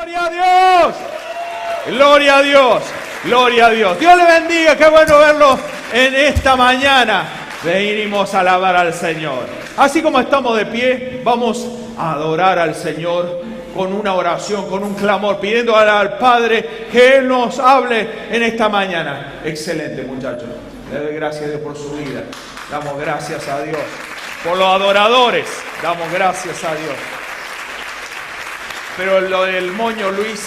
¡Gloria a Dios! ¡Gloria a Dios! ¡Gloria a Dios! Dios le bendiga, qué bueno verlo en esta mañana. Venimos a alabar al Señor. Así como estamos de pie, vamos a adorar al Señor con una oración, con un clamor, pidiendo al Padre que Él nos hable en esta mañana. Excelente, muchachos. Le doy gracias a Dios por su vida. Damos gracias a Dios. Por los adoradores, damos gracias a Dios. Pero lo del moño, Luis,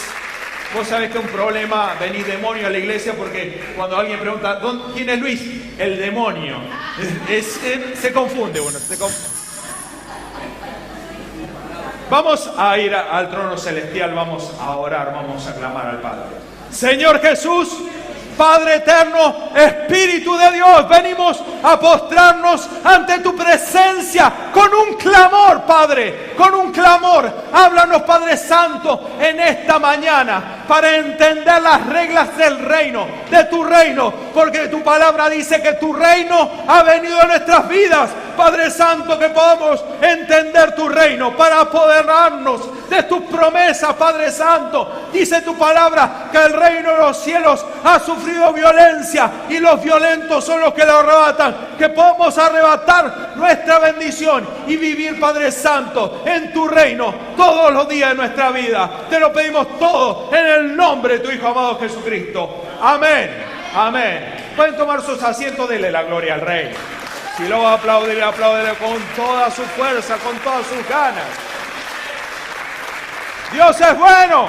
vos sabés que es un problema venir demonio a la iglesia, porque cuando alguien pregunta, ¿quién es Luis? El demonio. Se confunde uno, Vamos a ir al trono celestial, vamos a orar, vamos a clamar al Padre. Señor Jesús, Padre eterno, Espíritu de Dios, venimos a postrarnos ante tu presencia con un clamor, Padre, con un clamor. Háblanos, Padre Santo, en esta mañana para entender las reglas del reino, de tu reino, porque tu palabra dice que tu reino ha venido a nuestras vidas. Padre Santo, que podamos entender tu reino para apoderarnos de tus promesas, Padre Santo. Dice tu palabra que el reino de los cielos ha sufrido violencia y los violentos son los que lo arrebatan. Que podamos arrebatar nuestra bendición y vivir, Padre Santo, en tu reino todos los días de nuestra vida. Te lo pedimos todo en el nombre de tu Hijo amado Jesucristo. Amén. Amén. Pueden tomar sus asientos, denle la gloria al Rey. Si lo va a aplaudir, apláudele con toda su fuerza, con todas sus ganas. Dios es bueno.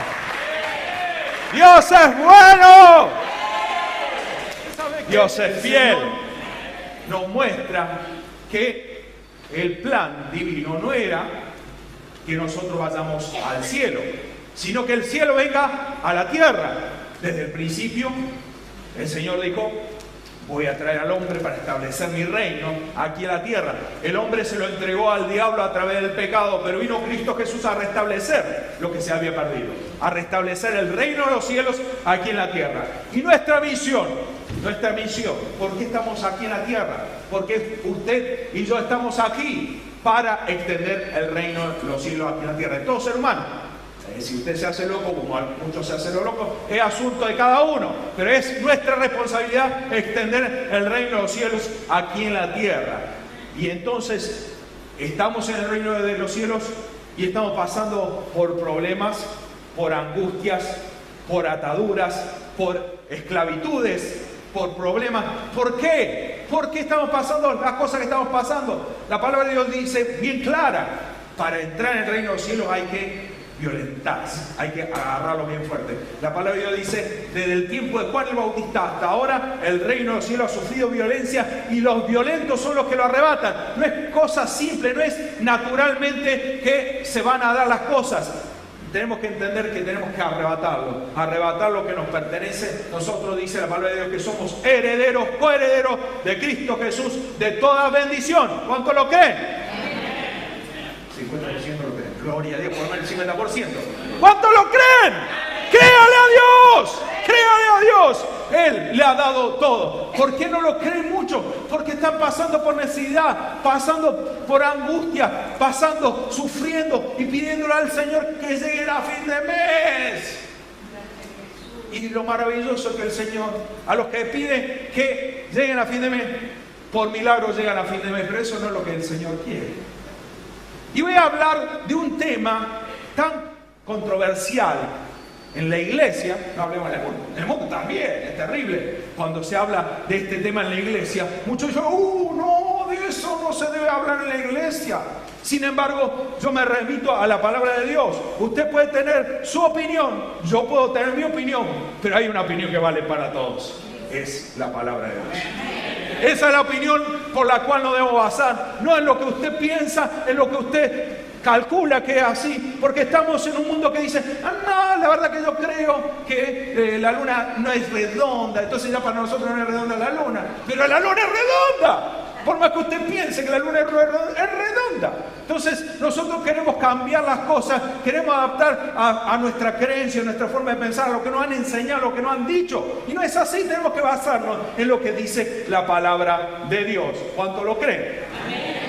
Dios es bueno. Dios es fiel. Nos muestra que el plan divino no era que nosotros vayamos al cielo, sino que el cielo venga a la tierra. Desde el principio, el Señor dijo: voy a traer al hombre para establecer mi reino aquí en la tierra. El hombre se lo entregó al diablo a través del pecado, pero vino Cristo Jesús a restablecer lo que se había perdido, a restablecer el reino de los cielos aquí en la tierra. Y nuestra misión, ¿por qué estamos aquí en la tierra? Porque usted y yo estamos aquí para extender el reino de los cielos aquí en la tierra, de todo ser humano. Si usted se hace loco, como muchos se hacen locos, es asunto de cada uno, pero es nuestra responsabilidad extender el reino de los cielos aquí en la tierra. Y entonces estamos en el reino de los cielos y estamos pasando por problemas, por angustias, por ataduras, por esclavitudes, por problemas. ¿Por qué? ¿Por qué estamos pasando las cosas que estamos pasando? La palabra de Dios dice bien clara: para entrar en el reino de los cielos hay que violentarse, hay que agarrarlo bien fuerte. La palabra de Dios dice: desde el tiempo de Juan el Bautista hasta ahora, el reino de los cielos ha sufrido violencia y los violentos son los que lo arrebatan. No es cosa simple, no es naturalmente que se van a dar las cosas. Tenemos que entender que tenemos que arrebatar lo que nos pertenece. Nosotros, dice la palabra de Dios, que somos herederos, coherederos de Cristo Jesús, de toda bendición. ¿Cuánto lo creen? 50% lo creen. Gloria a Dios, por lo menos el 50%. ¿Cuánto lo creen? ¡Créale a Dios! ¡Créale a Dios! Él le ha dado todo. ¿Por qué no lo creen mucho? Porque están pasando por necesidad, pasando por angustia, sufriendo y pidiéndole al Señor que lleguen a fin de mes. Y lo maravilloso es que el Señor, a los que piden que lleguen a fin de mes, por milagro llegan a fin de mes, pero eso no es lo que el Señor quiere. Y voy a hablar de un tema tan controversial en la iglesia. No hablemos del mundo. En el mundo también es terrible. Cuando se habla de este tema en la iglesia, muchos dicen: no, de eso no se debe hablar en la iglesia. Sin embargo, yo me remito a la palabra de Dios. Usted puede tener su opinión, yo puedo tener mi opinión, pero hay una opinión que vale para todos. Es la palabra de Dios. Esa es la opinión por la cual nos debemos basar. No en lo que usted piensa, en lo que usted calcula que es así. Porque estamos en un mundo que dice: no, la verdad que yo creo que la luna no es redonda. Entonces ya para nosotros no es redonda la luna. Pero la luna es redonda. Por más que usted piense que la luna es redonda. Entonces nosotros queremos cambiar las cosas, queremos adaptar a nuestra creencia, a nuestra forma de pensar, a lo que nos han enseñado, a lo que nos han dicho. Y no es así, tenemos que basarnos en lo que dice la palabra de Dios. ¿Cuánto lo creen? Amén.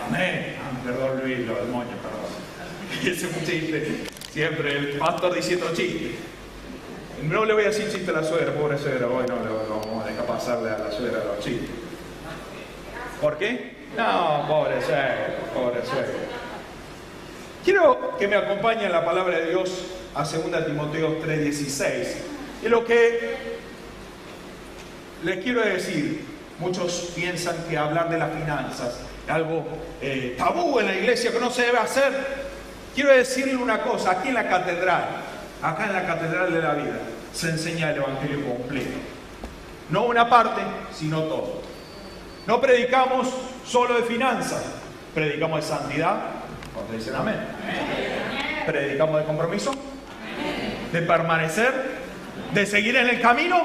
Amén. Perdón, Luis, lo del moño, perdón. Ese chiste Siempre el pastor diciendo chiste. No le voy a decir chiste a la suegra, pobre suegra. Hoy no le vamos a dejar pasarle a la suegra los chistes. ¿Por qué? No, pobre suegra, pobre suegra. Quiero que me acompañe la palabra de Dios a 2 Timoteo 3:16. Y lo que les quiero decir, muchos piensan que hablar de las finanzas es algo tabú en la iglesia, que no se debe hacer. Quiero decirle una cosa, aquí en la catedral, acá en la catedral de la vida, se enseña el evangelio completo. No una parte, sino todo. No predicamos solo de finanzas, predicamos de santidad. ¿Cuántos dicen amén? Predicamos de compromiso, de permanecer, de seguir en el camino.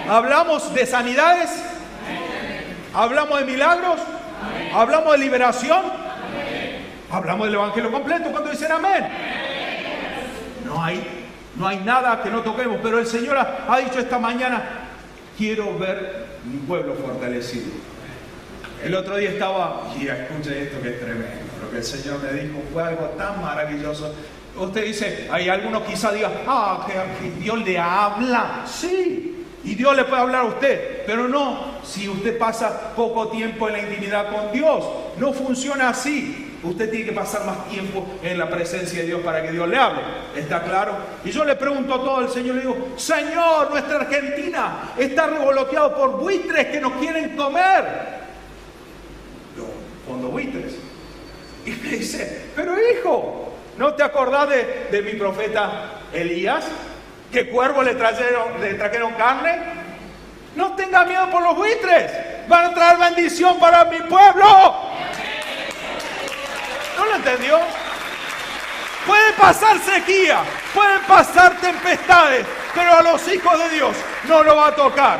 Hablamos de sanidades, hablamos de milagros, hablamos de liberación, hablamos del evangelio completo. ¿Cuántos dicen amén? No hay nada que no toquemos, pero el Señor ha dicho esta mañana: quiero ver mi pueblo fortalecido. El otro día estaba, y escuchen esto que es tremendo, lo que el Señor me dijo fue algo tan maravilloso. Usted dice, hay algunos quizá digan, que Dios le habla. Sí, y Dios le puede hablar a usted, pero no si usted pasa poco tiempo en la intimidad con Dios. No funciona así. Usted tiene que pasar más tiempo en la presencia de Dios para que Dios le hable. ¿Está claro? Y yo le pregunto a todo el Señor, le digo, Señor, nuestra Argentina está revoloteado por buitres que nos quieren comer. Fondo buitres. Y me dice, pero hijo, ¿no te acordás de mi profeta Elías? ¿Que cuervos le trajeron carne? No tenga miedo por los buitres. Van a traer bendición para mi pueblo. ¿No lo entendió? Puede pasar sequía, pueden pasar tempestades, pero a los hijos de Dios no lo va a tocar.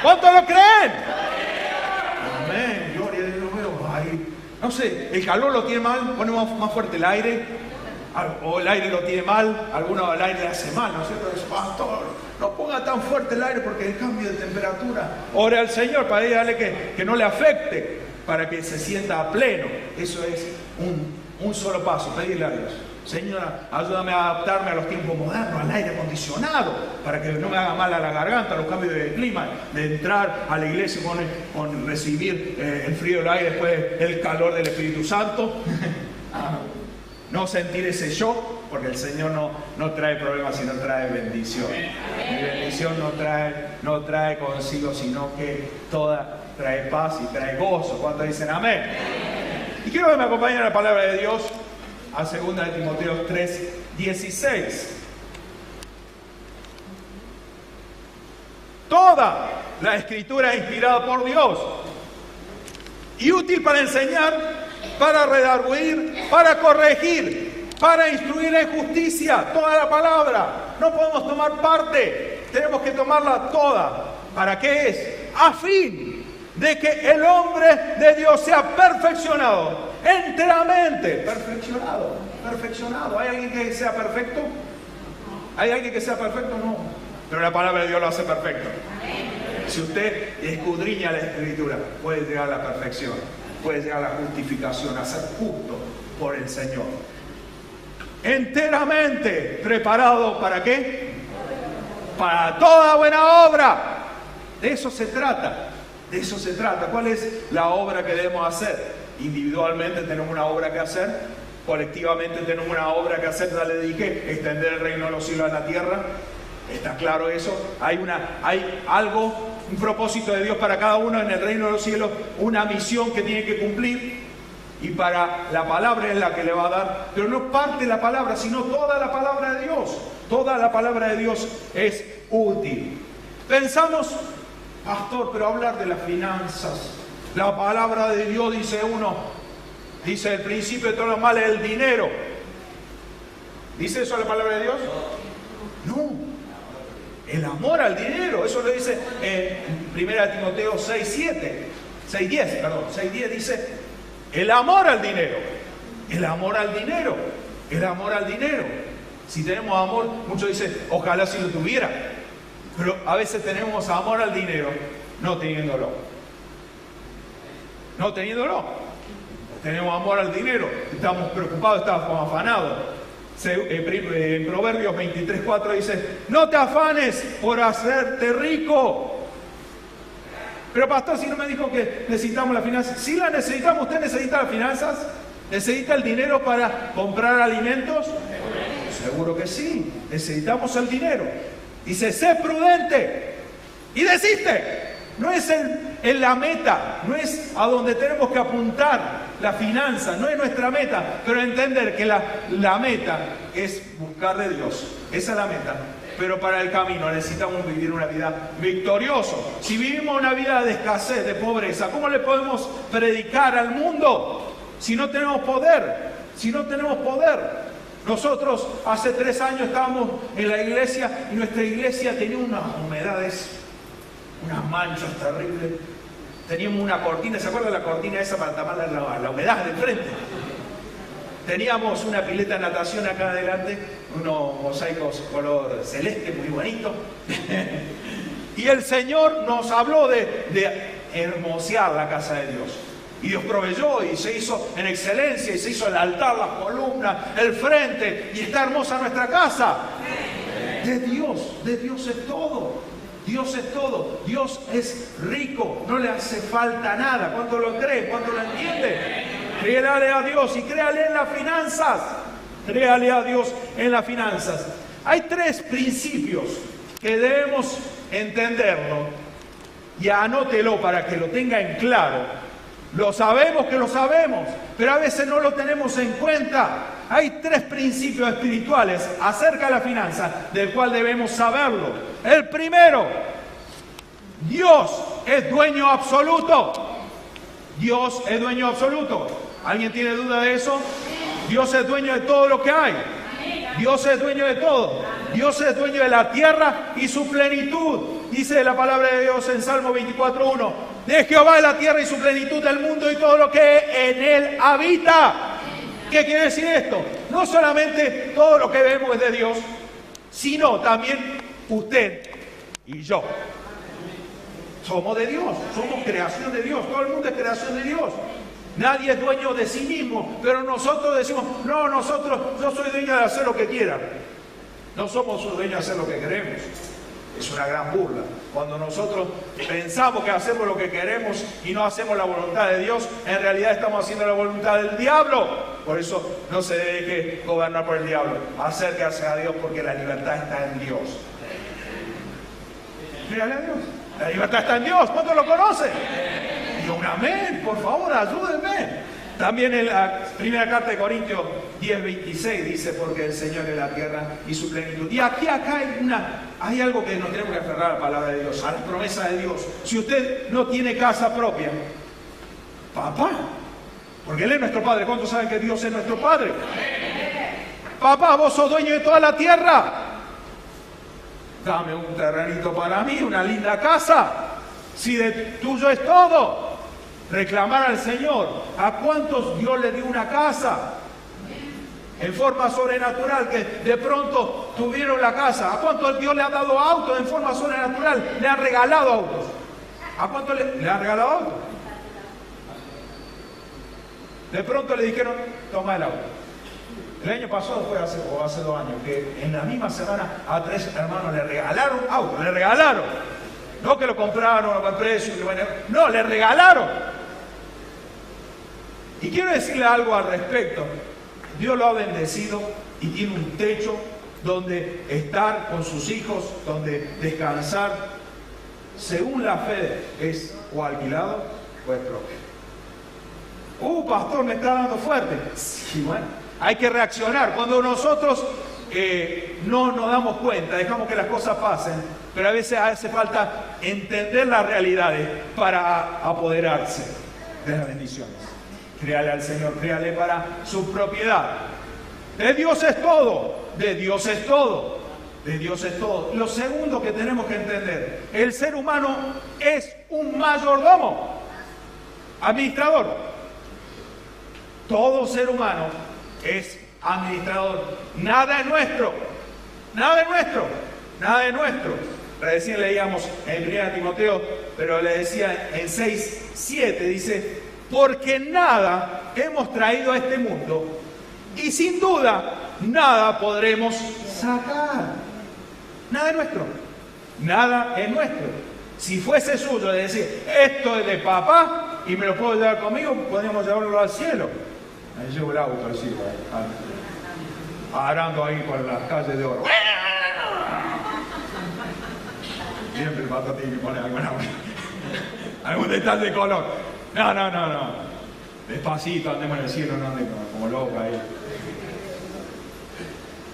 ¿Cuántos lo creen? Amén, gloria a Dios, lo veo. Ay, no sé, el calor lo tiene mal, ponemos más fuerte el aire, o el aire lo tiene mal, alguno el aire le hace mal, ¿no es cierto? Dice, pastor, no ponga tan fuerte el aire porque el cambio de temperatura. Ore al Señor para decirle que no le afecte, para que se sienta a pleno. Eso es un solo paso, pedirle a Dios: Señora, ayúdame a adaptarme a los tiempos modernos, al aire acondicionado, para que no me haga mal a la garganta los cambios de clima, de entrar a la iglesia con recibir el frío del aire, después el calor del Espíritu Santo. No sentir ese shock, porque el Señor no trae problemas, sino trae bendición. Y bendición no trae consigo, sino que trae paz y trae gozo. ¿Cuántos dicen amén? Y quiero que me acompañen a la palabra de Dios a 2 Timoteo 3:16. Toda la escritura es inspirada por Dios y útil para enseñar, para redarguir, para corregir, para instruir en justicia. Toda la palabra. No podemos tomar parte, tenemos que tomarla toda. ¿Para qué es? A fin de que el hombre de Dios sea perfeccionado, enteramente perfeccionado. ¿Hay alguien que sea perfecto? ¿Hay alguien que sea perfecto? No. Pero la palabra de Dios lo hace perfecto. Si usted escudriña la Escritura, puede llegar a la perfección, puede llegar a la justificación, a ser justo por el Señor. Enteramente preparado, ¿para qué? Para toda buena obra. De eso se trata. De eso se trata. ¿Cuál es la obra que debemos hacer? Individualmente tenemos una obra que hacer, colectivamente tenemos una obra que hacer. Ya le dije, extender el reino de los cielos a la tierra. ¿Está claro eso? Hay algo, un propósito de Dios para cada uno en el reino de los cielos, una misión que tiene que cumplir, y para la palabra es la que le va a dar, pero no parte de la palabra, sino toda la palabra de Dios. Toda la palabra de Dios es útil. Pensamos, pastor, pero hablar de las finanzas, la palabra de Dios, dice el principio de todo lo malo es el dinero. ¿Dice eso la palabra de Dios? No. El amor al dinero, eso lo dice en 1 Timoteo 6:10 dice, el amor al dinero. Si tenemos amor, muchos dicen, ojalá si lo tuviera. Pero a veces tenemos amor al dinero no teniéndolo. tenemos amor al dinero, estamos preocupados, estamos afanados. En Proverbios 23:4 dice, no te afanes por hacerte rico. Pero pastor, si no me dijo que necesitamos las finanzas. Sí las necesitamos. ¿Usted necesita las finanzas? ¿Necesita el dinero para comprar alimentos? Seguro que sí. Necesitamos el dinero. Dice, sé prudente y desiste. No es en la meta, no es a donde tenemos que apuntar la finanza, no es nuestra meta, pero entender que la meta es buscar de Dios. Esa es la meta. Pero para el camino necesitamos vivir una vida victoriosa. Si vivimos una vida de escasez, de pobreza, ¿cómo le podemos predicar al mundo si no tenemos poder? Si no tenemos poder. Nosotros hace 3 años estábamos en la iglesia y nuestra iglesia tenía unas humedades, unas manchas terribles. Teníamos una cortina, ¿se acuerdan de la cortina esa para tapar la humedad del frente? Teníamos una pileta de natación acá adelante, unos mosaicos color celeste muy bonito. Y el Señor nos habló de hermosear la casa de Dios. Y Dios proveyó y se hizo en excelencia, y se hizo el altar, las columnas, el frente, y está hermosa nuestra casa. De Dios es todo. Dios es todo. Dios es rico, no le hace falta nada. ¿Cuánto lo cree? ¿Cuánto lo entiende? Créale a Dios y créale en las finanzas. Créale a Dios en las finanzas. Hay 3 principios que debemos entenderlo. Y anótelo para que lo tenga en claro. Lo sabemos que lo sabemos, pero a veces no lo tenemos en cuenta. Hay 3 principios espirituales acerca de la finanza, del cual debemos saberlo. El primero, Dios es dueño absoluto. Dios es dueño absoluto. ¿Alguien tiene duda de eso? Dios es dueño de todo lo que hay. Dios es dueño de todo. Dios es dueño de la tierra y su plenitud. Dice la palabra de Dios en Salmo 24:1. De Jehová es la tierra y su plenitud, del mundo y todo lo que en él habita. ¿Qué quiere decir esto? No solamente todo lo que vemos es de Dios, sino también usted y yo. Somos de Dios, somos creación de Dios, todo el mundo es creación de Dios. Nadie es dueño de sí mismo, pero nosotros decimos, no, yo soy dueño de hacer lo que quiera. No somos dueños de hacer lo que queremos. Es una gran burla. Cuando nosotros pensamos que hacemos lo que queremos y no hacemos la voluntad de Dios, en realidad estamos haciendo la voluntad del diablo. Por eso no se deje gobernar por el diablo. Acérquese a Dios porque la libertad está en Dios. Créale a Dios. La libertad está en Dios. ¿Cuántos lo conocen? Y un amén, por favor, ayúdenme. También en la primera carta de Corintios 10:26 dice, porque el Señor es la tierra y su plenitud. Y acá hay algo que nos tenemos que aferrar a la palabra de Dios, a las promesas de Dios. Si usted no tiene casa propia, papá, porque Él es nuestro Padre. ¿Cuántos saben que Dios es nuestro Padre? Papá, vos sos dueño de toda la tierra. Dame un terrenito para mí, una linda casa. Si de tuyo es todo. Reclamar al Señor. ¿A cuántos Dios le dio una casa? En forma sobrenatural, que de pronto tuvieron la casa. ¿A cuántos Dios le ha dado autos en forma sobrenatural? Le ha regalado autos. ¿A cuántos le ha regalado autos? De pronto le dijeron, toma el auto. El año pasado fue hace 2 años, que en la misma semana a 3 hermanos le regalaron autos. Le regalaron. No que lo compraron a buen precio. No, le regalaron. Y quiero decirle algo al respecto. Dios lo ha bendecido y tiene un techo donde estar con sus hijos, donde descansar. Según la fe es o alquilado o es propio. Pastor, me está dando fuerte. Sí, bueno, hay que reaccionar. Cuando nosotros no nos damos cuenta, dejamos que las cosas pasen, pero a veces hace falta entender las realidades para apoderarse de las bendiciones. Créale al Señor, créale para su propiedad. De Dios es todo, de Dios es todo, de Dios es todo. Lo segundo que tenemos que entender, el ser humano es un mayordomo, administrador. Todo ser humano es administrador. Nada es nuestro, nada es nuestro, nada es nuestro. Recién leíamos en 1 Timoteo, pero le decía en 6:7, dice, porque nada hemos traído a este mundo y sin duda nada podremos sacar. Nada es nuestro. Nada es nuestro. Si fuese suyo, de decir, esto es de papá y me lo puedo llevar conmigo, podríamos llevarlo al cielo. Ahí llevo el auto así, arando ahí por las calles de oro. Siempre el pato tiene que poner algún detalle de color. No. Despacito, andemos en el cielo, no andemos como locos ahí.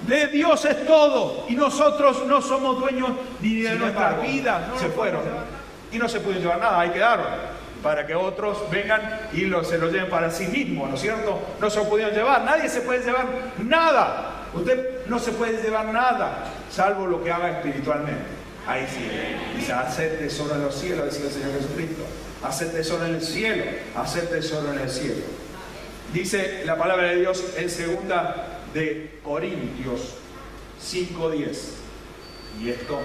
De Dios es todo y nosotros no somos dueños ni de nuestras vidas. Se fueron y no se pudieron llevar nada, ahí quedaron para que otros vengan y se lo lleven para sí mismos, ¿no es cierto? No se lo pudieron llevar, nadie se puede llevar nada. Usted no se puede llevar nada, salvo lo que haga espiritualmente. Ahí sí, dice, hacer tesoro en los cielos, decía el Señor Jesucristo. Hacer tesoro en el cielo, hacer tesoro en el cielo. Dice la palabra de Dios en 2 de Corintios 5:10. Y esto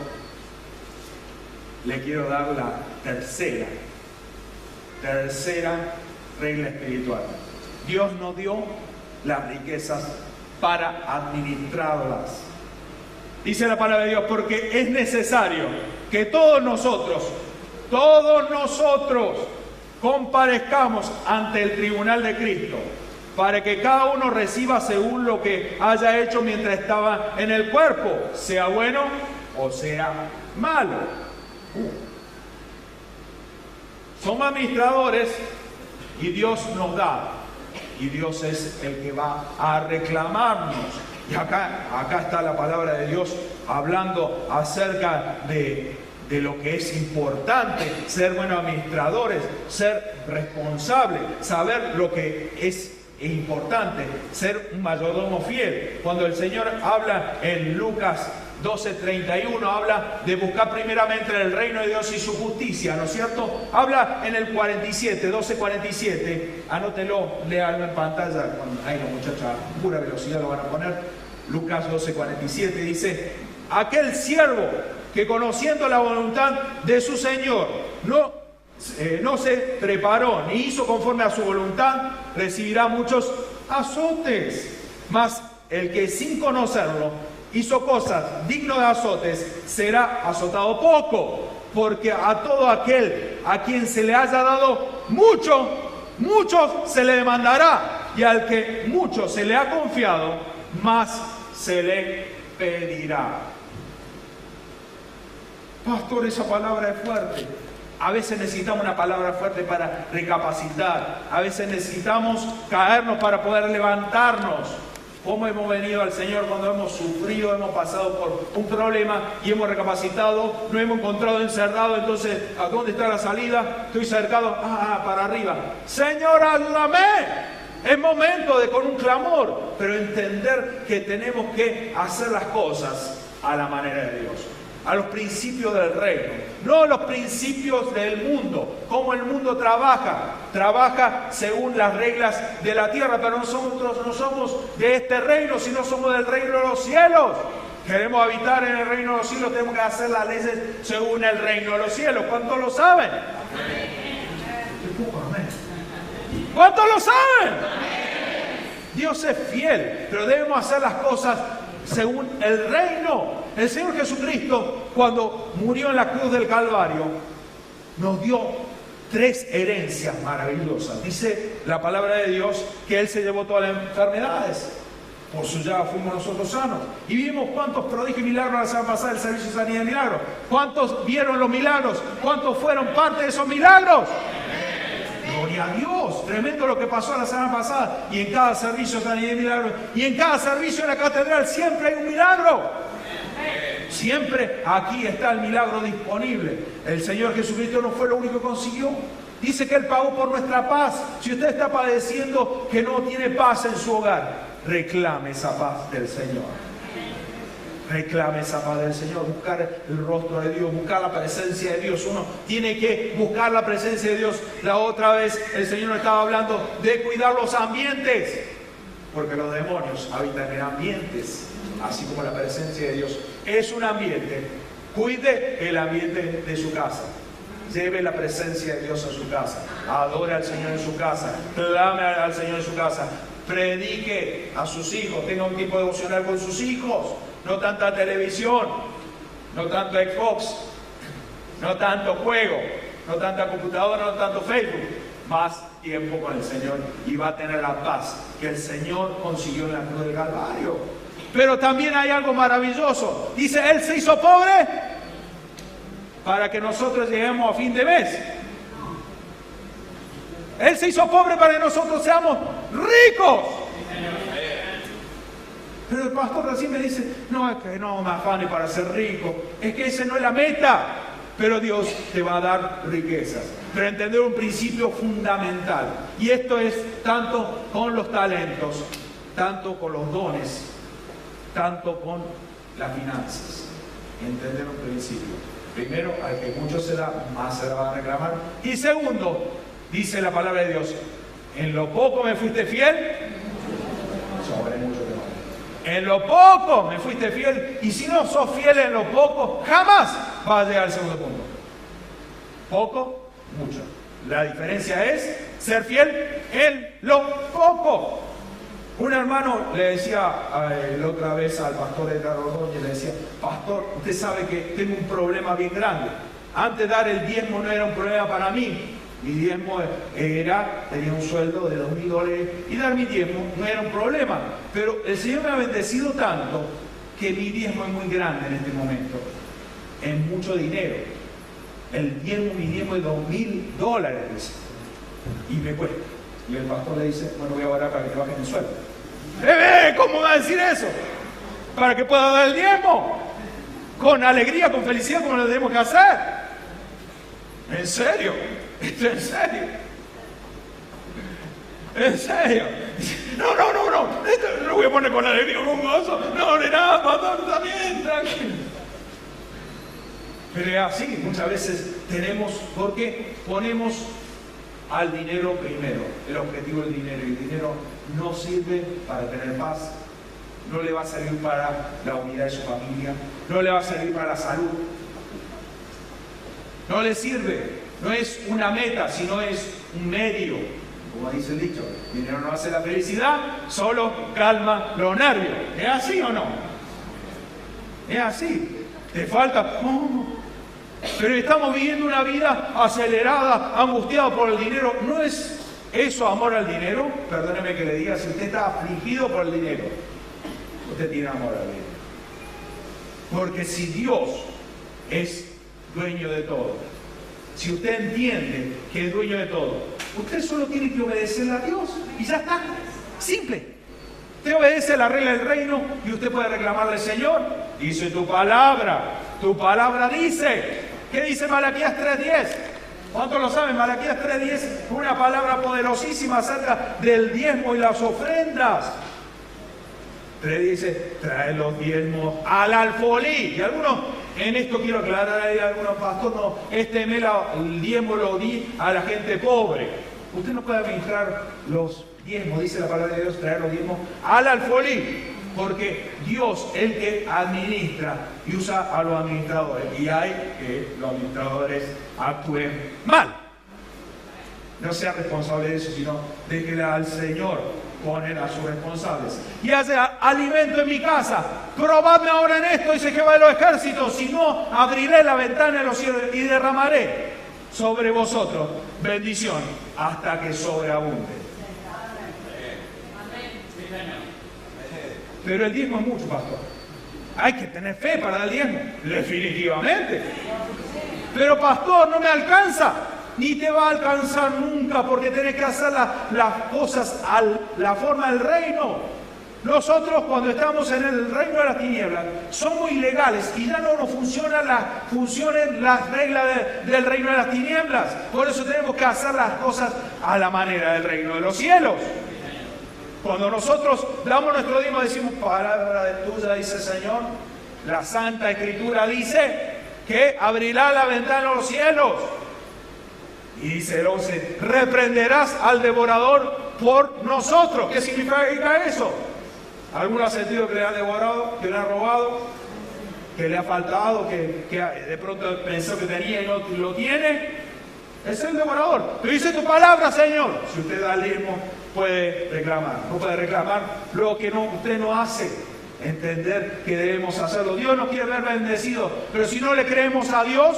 le quiero dar la tercera regla espiritual. Dios nos dio las riquezas para administrarlas. Dice la palabra de Dios, porque es necesario que todos nosotros comparezcamos ante el tribunal de Cristo, para que cada uno reciba según lo que haya hecho mientras estaba en el cuerpo, sea bueno o sea malo. Somos administradores y Dios nos da, y Dios es el que va a reclamarnos. Y acá está la palabra de Dios hablando acerca de lo que es importante, ser buenos administradores, ser responsables, saber lo que es importante, ser un mayordomo fiel. Cuando el Señor habla en Lucas 12:31, habla de buscar primeramente el reino de Dios y su justicia, ¿no es cierto? Habla en el 12:47, anótelo, léalo en pantalla, ahí los muchachos a pura velocidad lo van a poner. Lucas 12:47 dice, aquel siervo que conociendo la voluntad de su Señor no se preparó ni hizo conforme a su voluntad, recibirá muchos azotes. Mas el que sin conocerlo hizo cosas dignas de azotes, será azotado poco. Porque a todo aquel a quien se le haya dado mucho se le demandará. Y al que mucho se le ha confiado, más se le pedirá. Pastor, esa palabra es fuerte. A veces necesitamos una palabra fuerte para recapacitar. A veces necesitamos caernos para poder levantarnos. ¿Cómo hemos venido al Señor cuando hemos sufrido, hemos pasado por un problema y hemos recapacitado? Nos hemos encontrado encerrados, entonces, ¿a dónde está la salida? Estoy cercado, para arriba. Señor, ayúdame. Es momento de con un clamor, pero entender que tenemos que hacer las cosas a la manera de Dios, a los principios del reino, no los principios del mundo, como el mundo trabaja según las reglas de la tierra, pero nosotros no somos de este reino, sino somos del reino de los cielos. Queremos habitar en el reino de los cielos, tenemos que hacer las leyes según el reino de los cielos. ¿Cuántos lo saben? ¿Cuántos lo saben? Dios es fiel, pero debemos hacer las cosas según el reino. El Señor Jesucristo, cuando murió en la cruz del Calvario, nos dio 3 herencias maravillosas. Dice la palabra de Dios que Él se llevó todas las enfermedades. Por su llaga fuimos nosotros sanos. Y vimos cuántos prodigios y milagros la semana pasada del servicio de sanidad y milagros. ¿Cuántos vieron los milagros? ¿Cuántos fueron parte de esos milagros? Gloria a Dios, tremendo lo que pasó la semana pasada. Y en cada servicio de sanidad y milagros, y en cada servicio de la catedral siempre hay un milagro. Siempre aquí está el milagro disponible. El Señor Jesucristo no fue lo único que consiguió. Dice que Él pagó por nuestra paz. Si usted está padeciendo que no tiene paz en su hogar, reclame esa paz del Señor. Reclame esa paz del Señor, buscar el rostro de Dios, buscar la presencia de Dios. Uno tiene que buscar la presencia de Dios. La otra vez el Señor nos estaba hablando de cuidar los ambientes, porque los demonios habitan en ambientes, así como la presencia de Dios es un ambiente. Cuide el ambiente de su casa. lleve la presencia de Dios a su casa, adore al Señor en su casa, clame al Señor en su casa, predique a sus hijos, tenga un tiempo devocional con sus hijos, no tanta televisión, no tanto Xbox, no tanto juego, no tanta computadora, no tanto Facebook, más tiempo con el Señor y va a tener la paz que el Señor consiguió en la cruz del Calvario. Pero también hay algo maravilloso. Dice, Él se hizo pobre para que nosotros lleguemos a fin de mes. Él se hizo pobre para que nosotros seamos ricos. Pero el pastor recién me dice, no, es que no me afane para ser rico. Es que esa no es la meta. Pero Dios te va a dar riquezas. Pero entender un principio fundamental. Y esto es tanto con los talentos, tanto con los dones, tanto con las finanzas. Entender un principio. Primero, al que mucho se da, más se la va a reclamar. Y segundo, dice la palabra de Dios, en lo poco me fuiste fiel, sobre mucho te vale. En lo poco me fuiste fiel, y si no sos fiel en lo poco, jamás vas a llegar al segundo punto. Poco, mucho. La diferencia es ser fiel en lo poco. Un hermano le decía la otra vez al pastor Edgar Ordóñez, le decía, pastor, usted sabe que tengo un problema bien grande. Antes dar el diezmo no era un problema para mí. Mi diezmo tenía un sueldo de $2.000 y dar mi diezmo no era un problema. Pero el Señor me ha bendecido tanto que mi diezmo es muy grande en este momento. Es mucho dinero. Mi diezmo es $2.000. Y me cuesta. Y el pastor le dice, bueno, voy a orar para que te bajen el sueldo. ¿Cómo va a decir eso? Para que pueda dar el diezmo. Con alegría, con felicidad, como lo tenemos que hacer. ¿En serio? ¿Esto en serio? ¿En serio? No. Esto lo voy a poner con alegría, con gozo. No, de nada, pastor, está bien, tranquilo. Pero es así, muchas veces tenemos, porque ponemos al dinero primero, el objetivo del dinero. Y el dinero no sirve para tener paz, no le va a servir para la unidad de su familia, no le va a servir para la salud. No le sirve, no es una meta, sino es un medio. Como dice el dicho, el dinero no hace la felicidad, solo calma los nervios. ¿Es así o no? Es así. Te falta... Pero estamos viviendo una vida acelerada, angustiada por el dinero. ¿No es eso amor al dinero? Perdóneme que le diga, si usted está afligido por el dinero, usted tiene amor al dinero. Porque si Dios es dueño de todo, si usted entiende que es dueño de todo, usted solo tiene que obedecerle a Dios y ya está. Simple. Usted obedece la regla del reino y usted puede reclamarle, Señor, dice tu palabra dice. ¿Qué dice Malaquías 3:10? ¿Cuántos lo saben? Malaquías 3:10, una palabra poderosísima acerca del diezmo y las ofrendas. 3 dice, trae los diezmos al alfolí. Y algunos, en esto quiero aclarar, hay algunos pastores, no, el diezmo lo di a la gente pobre. Usted no puede administrar los diezmos, dice la palabra de Dios, traer los diezmos al alfolí. Porque Dios, el que administra y usa a los administradores. Y hay que los administradores actúen mal. No sea responsable de eso, sino déjele al Señor poner a sus responsables. Y hace alimento en mi casa. Probadme ahora en esto, dice Jehová de los ejércitos. Si no, abriré la ventana de los cielos y derramaré sobre vosotros bendición hasta que sobreabunde. Pero el diezmo es mucho, pastor. Hay que tener fe para dar el diezmo. Definitivamente. Pero pastor, no me alcanza. Ni te va a alcanzar nunca porque tenés que hacer las cosas a la forma del reino. Nosotros cuando estamos en el reino de las tinieblas somos ilegales y ya no nos funcionan las reglas del reino de las tinieblas. Por eso tenemos que hacer las cosas a la manera del reino de los cielos. Cuando nosotros damos nuestro diezmo, decimos, palabra de tuya, dice el Señor, la Santa Escritura dice que abrirá la ventana de los cielos. Y dice el 11, reprenderás al devorador por nosotros. ¿Qué significa eso? ¿Alguno ha sentido que le han devorado, que le han robado, que le ha faltado, que de pronto pensó que tenía y no lo tiene? Es el devorador. Pero dice tu palabra, Señor. Si usted da el diezmo, puede reclamar. No puede reclamar lo que usted no hace. Entender que debemos hacerlo. Dios nos quiere ver bendecidos. Pero si no le creemos a Dios,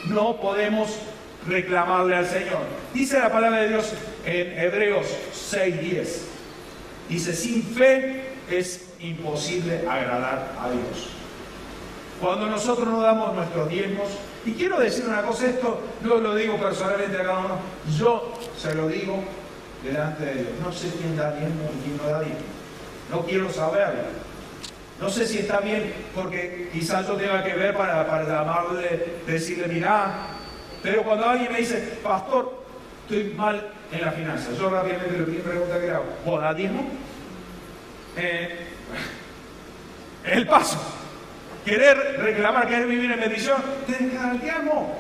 no podemos reclamarle al Señor. Dice la palabra de Dios en Hebreos 6:10. Dice, sin fe es imposible agradar a Dios. Cuando nosotros no damos nuestros diezmos, y quiero decir una cosa, esto no lo digo personalmente a cada uno, yo se lo digo delante de Dios. No sé quién da diezmo y quién no da diezmo. No quiero saberlo. No sé si está bien, porque quizás yo tenga que ver para llamarle, decirle, mirá. Pero cuando alguien me dice, pastor, estoy mal en la finanza, yo rápidamente lo que pregunta que hago, ¿vos das diezmo? El paso. Querer reclamar, querer vivir en bendición, tienes que dar el diezmo.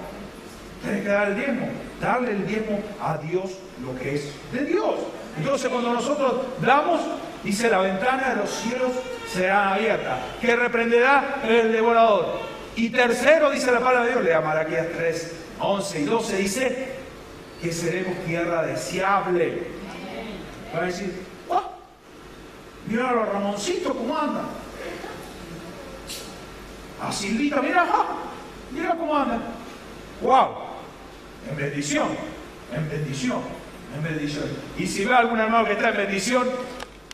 Tienes que dar el diezmo. Darle el diezmo a Dios lo que es de Dios. Entonces cuando nosotros damos, dice, la ventana de los cielos será abierta, que reprenderá el devorador. Y tercero, dice la palabra de Dios, lea Malaquías 3, 11 y 12, dice que seremos tierra deseable. Va a decir, oh, mira a los Ramoncitos cómo andan. A Silvita, mira cómo andan. ¡Wow! En bendición, en bendición, en bendición. Y si ve a algún hermano que está en bendición,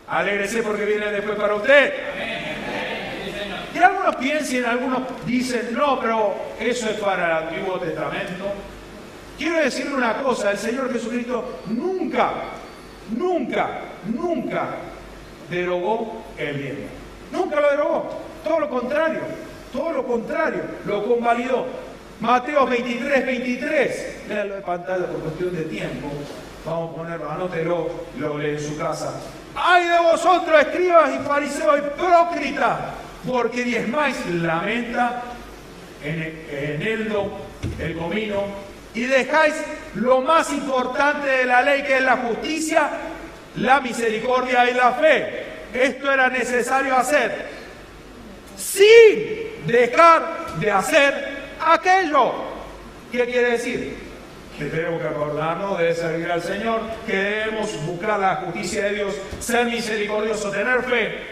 alégrese porque viene después para usted. Y algunos piensan, algunos dicen, no, pero eso es para el Antiguo Testamento. Quiero decirle una cosa, el Señor Jesucristo nunca derogó el diezmo. Nunca lo derogó. Todo lo contrario, lo convalidó. Mateo 23, 23. Léalo de pantalla por cuestión de tiempo. Vamos a ponerlo, anótelo, lo lee en su casa. ¡Ay de vosotros, escribas y fariseos hipócritas! Porque diezmáis la menta, eneldo, el comino, y dejáis lo más importante de la ley, que es la justicia, la misericordia y la fe. Esto era necesario hacer, sin dejar de hacer aquello. ¿Qué quiere decir? Que tenemos que acordarnos de servir al Señor, que debemos buscar la justicia de Dios, ser misericordiosos, tener fe,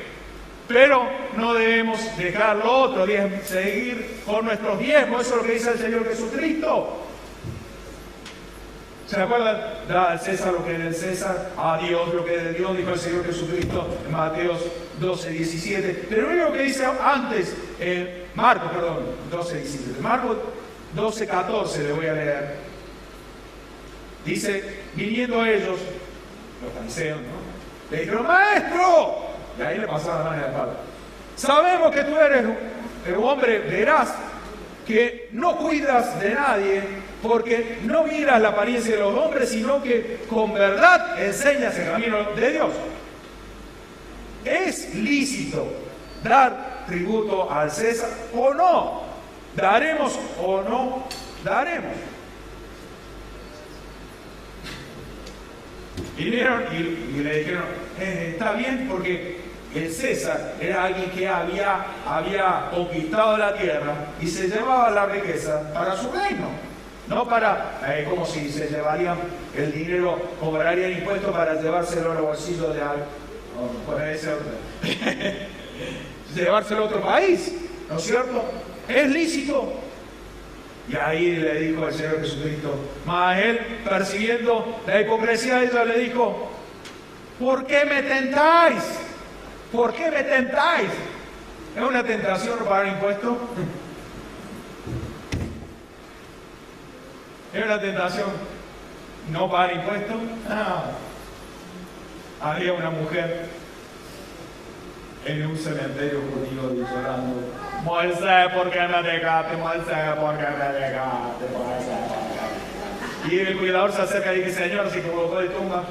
pero no debemos dejar lo otro, seguir con nuestros diezmos. Eso es lo que dice el Señor Jesucristo. ¿Se acuerdan? Da al César lo que es del César, a Dios lo que es de Dios, dijo el Señor Jesucristo en Mateo 12, 17. Pero lo único que dice antes, Marcos 12, 17. Marcos 12, 14 le voy a leer. Dice, viniendo ellos, los fariseos, ¿no? Le dijeron, maestro, y ahí le pasaron la mano de la espalda. Sabemos que tú eres un hombre veraz, que no cuidas de nadie, porque no miras la apariencia de los hombres, sino que con verdad enseñas el camino de Dios. ¿Es lícito dar tributo al César o no? ¿Daremos o no daremos? Vinieron y le dijeron, está bien, porque el César era alguien que había conquistado la tierra y se llevaba la riqueza para su reino, no para, como si se llevarían el dinero, cobrarían impuestos para llevárselo a los bolsillos de algo, llevárselo a otro país, ¿no es cierto? ¿Es lícito? Y ahí le dijo el Señor Jesucristo, mas él, percibiendo la hipocresía de ellos, le dijo, ¿por qué me tentáis? ¿Por qué me tentáis? ¿Es una tentación pagar impuestos? ¿Es una tentación no pagar impuestos? No. Había una mujer en un cementerio judío llorando, Moisés, ¿por qué me dejaste? Moisés, ¿por qué me dejaste? Moisés, ¿por qué? Y el cuidador se acerca y dice, Señor, se equivocó de tumba.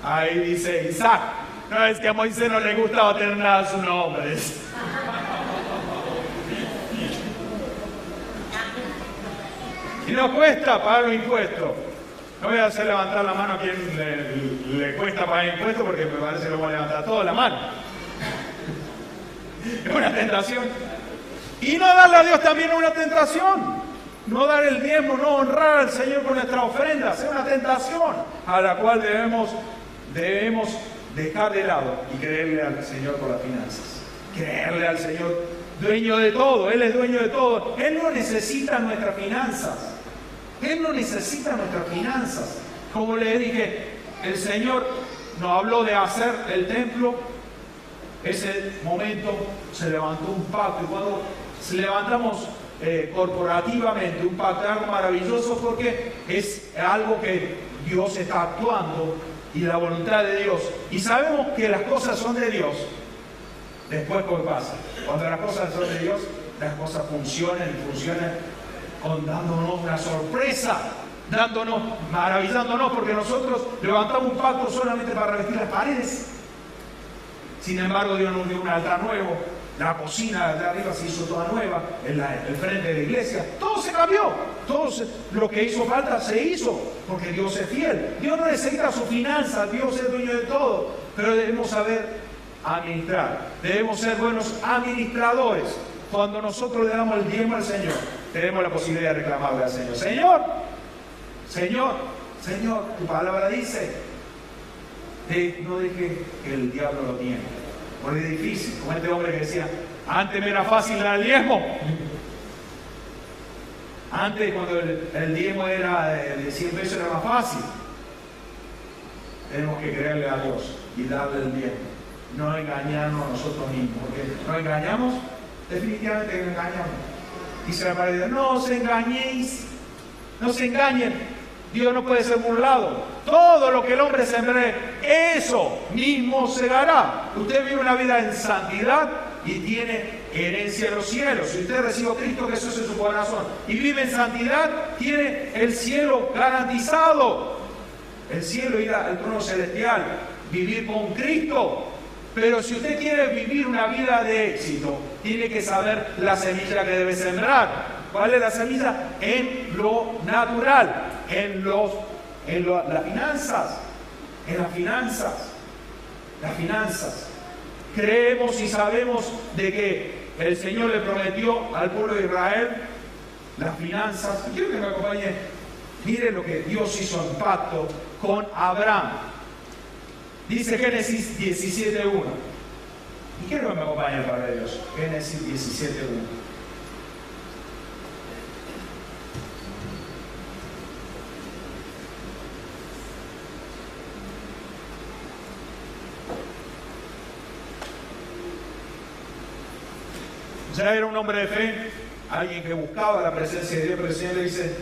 Ahí dice, Isaac, no, es que a Moisés no le gustaba tener nada a su nombre. Y no cuesta pagar los impuestos. No voy a hacer levantar la mano a quien le cuesta pagar impuestos, porque me parece que lo voy a levantar toda la mano. Es una tentación. Y no darle a Dios también es una tentación. No dar el diezmo, no honrar al Señor con nuestra ofrenda, es una tentación a la cual debemos dejar de lado y creerle al Señor por las finanzas. Creerle al Señor, dueño de todo. Él es dueño de todo. Él no necesita nuestras finanzas. Él no necesita nuestras finanzas. Como le dije, el Señor nos habló de hacer el templo. Ese momento se levantó un pacto. Y cuando levantamos corporativamente un pacto, algo maravilloso, porque es algo que Dios está actuando y la voluntad de Dios. Y sabemos que las cosas son de Dios. Después, ¿qué pasa? Cuando las cosas son de Dios, las cosas funcionan y funcionan dándonos una sorpresa, maravillándonos, porque nosotros levantamos un pacto solamente para revestir las paredes. Sin embargo, Dios nos dio un altar nuevo, la cocina de arriba se hizo toda nueva, el frente de la iglesia, todo se cambió, lo que hizo falta se hizo, porque Dios es fiel. Dios no necesita sus finanzas, Dios es dueño de todo, pero debemos saber administrar, debemos ser buenos administradores. Cuando nosotros le damos el diezmo al Señor, tenemos la posibilidad de reclamarle al Señor: Señor, tu palabra dice, no deje que el diablo lo tiene. Porque es difícil, como este hombre que decía, antes me era fácil dar el diezmo. Antes, cuando el diezmo era de 100 pesos, era más fácil. Tenemos que creerle a Dios y darle el diezmo. No engañarnos a nosotros mismos, porque nos engañamos, definitivamente nos engañamos. Dice la palabra: no os engañéis, no se engañen, Dios no puede ser burlado. Todo lo que el hombre sembre, eso mismo segará. Usted vive una vida en santidad y tiene herencia de los cielos. Si usted recibe a Cristo Jesús en su corazón y vive en santidad, tiene el cielo garantizado. El cielo, ir al trono celestial, vivir con Cristo. Pero si usted quiere vivir una vida de éxito, tiene que saber la semilla que debe sembrar. ¿Cuál es la semilla? En lo natural, en las finanzas. En las finanzas. Las finanzas. Creemos y sabemos de que el Señor le prometió al pueblo de Israel las finanzas. Quiero que me acompañe. Mire lo que Dios hizo en pacto con Abraham. Dice Génesis 17:1. Y quiero que me acompañe el Padre de Dios. Génesis 17:1. Ya era un hombre de fe, alguien que buscaba la presencia de Dios, pero el Señor le dice: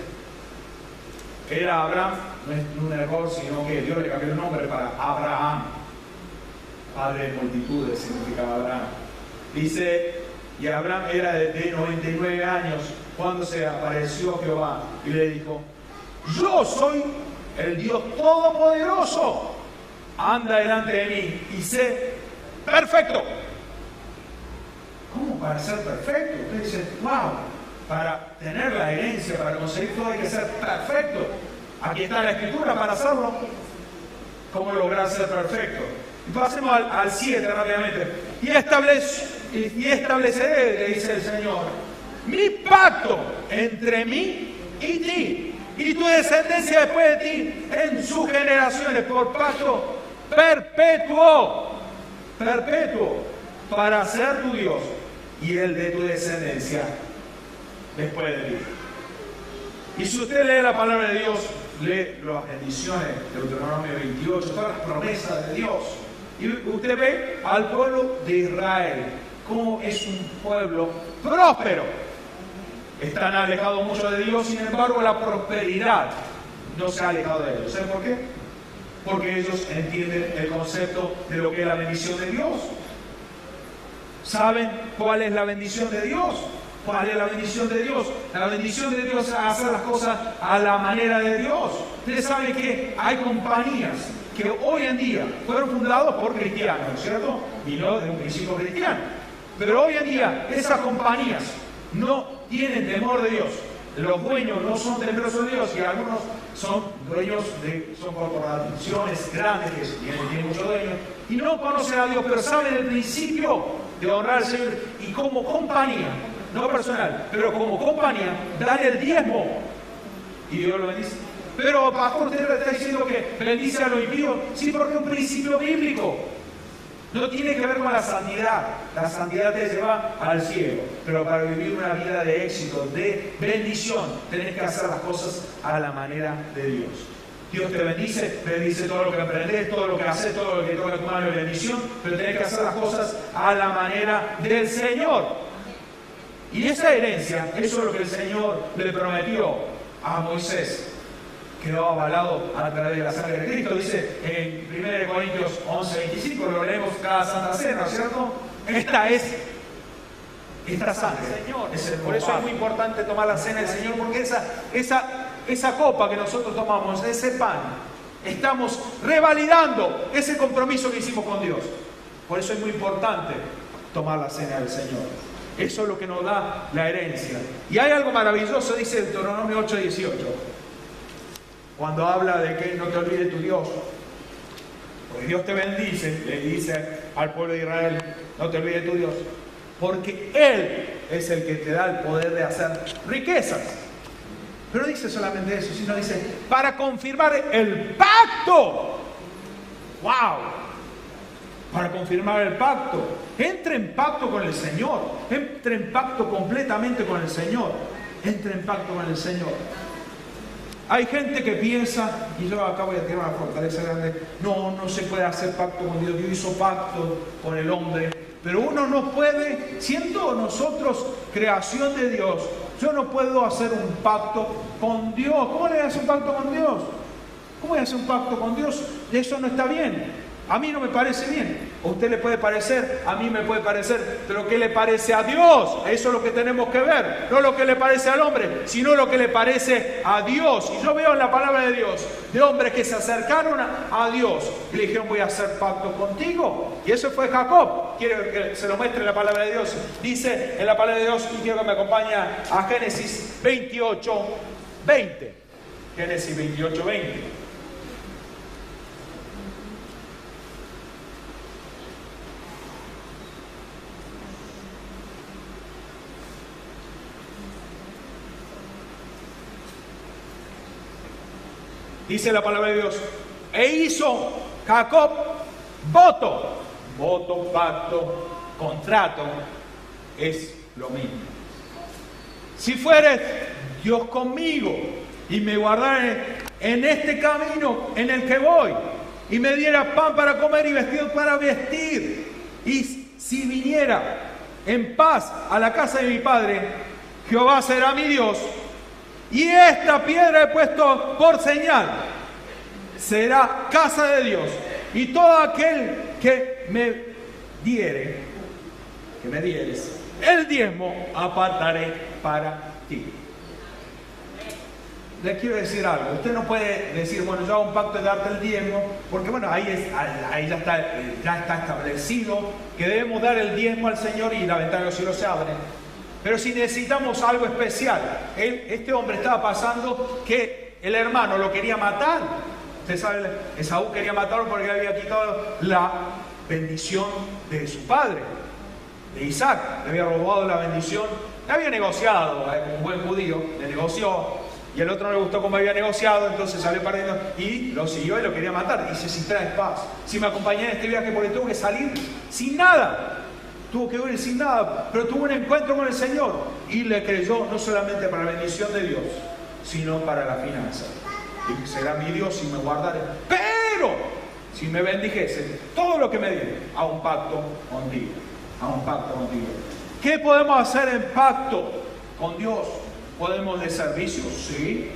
era Abraham, no es un error, sino que Dios le cambió el nombre para Abraham. Padre de multitudes significaba Abraham. Dice, y Abraham era de 99 años cuando se apareció Jehová y le dijo: yo soy el Dios Todopoderoso, anda delante de mí y sé perfecto. ¿Cómo para ser perfecto? Usted dice: wow, para tener la herencia, para conseguir todo hay que ser perfecto. Aquí está la Escritura para hacerlo. ¿Cómo lograr ser perfecto? Y pasemos al 7 rápidamente. Y estableceré, le dice el Señor, mi pacto entre mí y ti, y tu descendencia después de ti, en sus generaciones, por pacto perpetuo, para ser tu Dios y el de tu descendencia después de ti. Y si usted lee la palabra de Dios, lee las bendiciones de Deuteronomio 28, todas las promesas de Dios, y usted ve al pueblo de Israel como es un pueblo próspero. Están alejados mucho de Dios, sin embargo la prosperidad no se ha alejado de ellos. ¿Saben por qué? Porque ellos entienden el concepto de lo que es la bendición de Dios. ¿Saben cuál es la bendición de Dios? ¿Cuál es la bendición de Dios? La bendición de Dios es hacer las cosas a la manera de Dios. Ustedes saben que hay compañías que hoy en día fueron fundadas por cristianos, ¿no es cierto? Vino de un principio cristiano. Pero hoy en día esas compañías no tienen temor de Dios. Los dueños no son temerosos de Dios y algunos son dueños son corporaciones grandes que tienen muchos dueños y no conocen a Dios, pero saben el principio de honrar al Señor y como compañía no personal, pero como compañía, dan el diezmo. Y Dios lo bendice. Pero pastor, usted le está diciendo que bendice a los impíos. Sí, porque es un principio bíblico. No tiene que ver con la santidad. La santidad te lleva al cielo. Pero para vivir una vida de éxito, de bendición, tenés que hacer las cosas a la manera de Dios. Dios te bendice todo lo que aprendes, todo lo que haces, todo lo que toca tu mano de bendición, pero tenés que hacer las cosas a la manera del Señor. Y esa herencia, eso es lo que el Señor le prometió a Moisés. Quedó avalado a través de la sangre de Cristo. Dice en 1 Corintios 11:25, lo leemos cada Santa Cena, ¿cierto? Esta sangre, Señor. Por eso es muy importante tomar la cena del Señor, porque esa copa que nosotros tomamos, ese pan, estamos revalidando ese compromiso que hicimos con Dios. Por eso es muy importante tomar la cena del Señor. Eso es lo que nos da la herencia. Y hay algo maravilloso, dice Deuteronomio 8:18. Cuando habla de que no te olvides tu Dios, porque Dios te bendice, le dice al pueblo de Israel, no te olvides tu Dios, porque Él es el que te da el poder de hacer riquezas. Pero no dice solamente eso, sino dice, para confirmar el pacto. ¡Wow! Para confirmar el pacto. Entre en pacto con el Señor. Entre en pacto completamente con el Señor. Entre en pacto con el Señor. Hay gente que piensa, y yo acá voy a tirar una fortaleza grande, no se puede hacer pacto con Dios. Dios hizo pacto con el hombre. Pero uno no puede, siendo nosotros creación de Dios, yo no puedo hacer un pacto con Dios. ¿Cómo le hace un pacto con Dios? ¿Cómo le hace un pacto con Dios? Eso no está bien. A mí no me parece bien. A usted le puede parecer, a mí me puede parecer, pero ¿qué le parece a Dios? Eso es lo que tenemos que ver. No lo que le parece al hombre, sino lo que le parece a Dios. Y yo veo en la palabra de Dios de hombres que se acercaron a Dios y le dijeron, voy a hacer pacto contigo. Y eso fue Jacob. Quiero que se lo muestre la palabra de Dios. Dice en la palabra de Dios, y quiero que me acompañe a Génesis 28:20. Génesis 28:20. Dice la palabra de Dios, e hizo Jacob voto, pacto, contrato, es lo mismo. Si fueres Dios conmigo y me guardares en este camino en el que voy y me dieras pan para comer y vestido para vestir, y si viniera en paz a la casa de mi padre, Jehová será mi Dios. Y esta piedra he puesto por señal, será casa de Dios. Y todo aquel que me dieres el diezmo, apartaré para ti. Le quiero decir algo. Usted no puede decir, bueno, yo hago un pacto de darte el diezmo, porque bueno, ahí ya está establecido que debemos dar el diezmo al Señor y la ventana de los cielos se abre. Pero si necesitamos algo especial, este hombre estaba pasando que el hermano lo quería matar. Usted sabe, Esaú quería matarlo porque había quitado la bendición de su padre, de Isaac. Le había robado la bendición. Le había negociado, como un buen judío, le negoció. Y el otro no le gustó cómo había negociado, entonces salió perdiendo y lo siguió y lo quería matar. Dice, si traes paz, si me acompañás en este viaje, porque tuvo que salir sin nada. Tuvo que huir sin nada, pero tuvo un encuentro con el Señor y le creyó no solamente para la bendición de Dios, sino para la finanza. Y será mi Dios si me guardare, pero si me bendijese, todo lo que me diga, a un pacto contigo, a un pacto contigo. ¿Qué podemos hacer en pacto con Dios? ¿Podemos de servicio? Sí.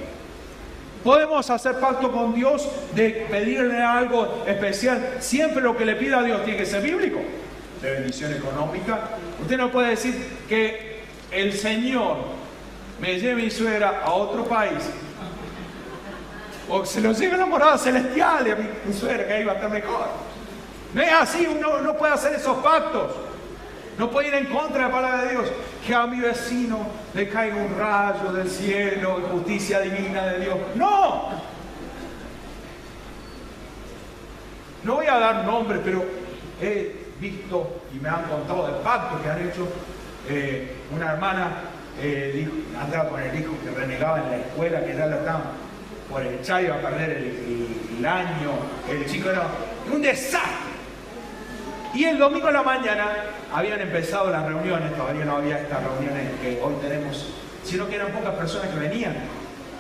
¿Podemos hacer pacto con Dios de pedirle algo especial? Siempre lo que le pida a Dios tiene que ser bíblico. De bendición económica. Usted no puede decir que el Señor me lleve mi suegra a otro país o se lo lleve a la morada celestial y a mi suegra que ahí va a estar mejor. No es así, uno no puede hacer esos pactos. No puede ir en contra de la palabra de Dios. Que a mi vecino le caiga un rayo del cielo, justicia divina de Dios. ¡No! No voy a dar nombres, pero he visto y me han contado del pacto que han hecho una hermana andaba con el hijo que renegaba en la escuela, que ya la estaban por echar, iba a perder el año, el chico era un desastre. Y el domingo en la mañana habían empezado las reuniones, todavía no había estas reuniones que hoy tenemos, sino que eran pocas personas que venían.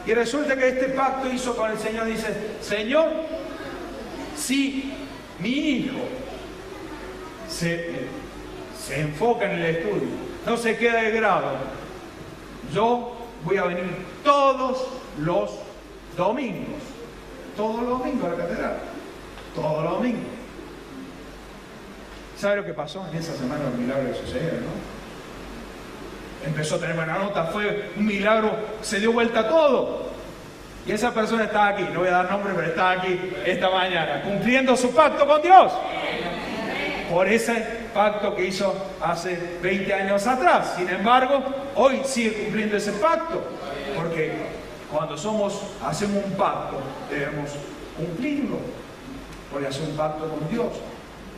Y resulta que este pacto hizo con el Señor, dice, Señor, si mi hijo se enfoca en el estudio, no se queda de grado, yo voy a venir todos los domingos a la catedral, todos los domingos. ¿Sabe lo que pasó en esa semana? Los milagros que sucedieron, ¿no? Empezó a tener buena nota, fue un milagro, se dio vuelta todo. Y esa persona está aquí, no voy a dar nombre, pero está aquí esta mañana, cumpliendo su pacto con Dios. Por ese pacto que hizo hace 20 años atrás. Sin embargo, hoy sigue cumpliendo ese pacto. Porque cuando hacemos un pacto, debemos cumplirlo. Porque hacemos un pacto con Dios.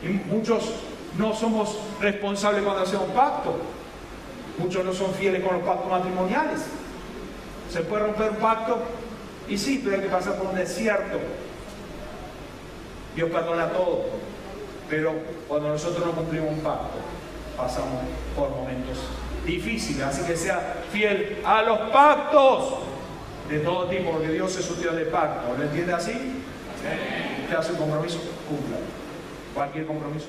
Y muchos no somos responsables cuando hacemos un pacto. Muchos no son fieles con los pactos matrimoniales. Se puede romper un pacto y sí, pero hay que pasar por un desierto. Dios perdona todo. Pero cuando nosotros no cumplimos un pacto, pasamos por momentos difíciles. Así que sea fiel a los pactos de todo tipo, porque Dios es un Dios de pacto. ¿Lo entiende así? Usted hace un compromiso, cumpla. Cualquier compromiso,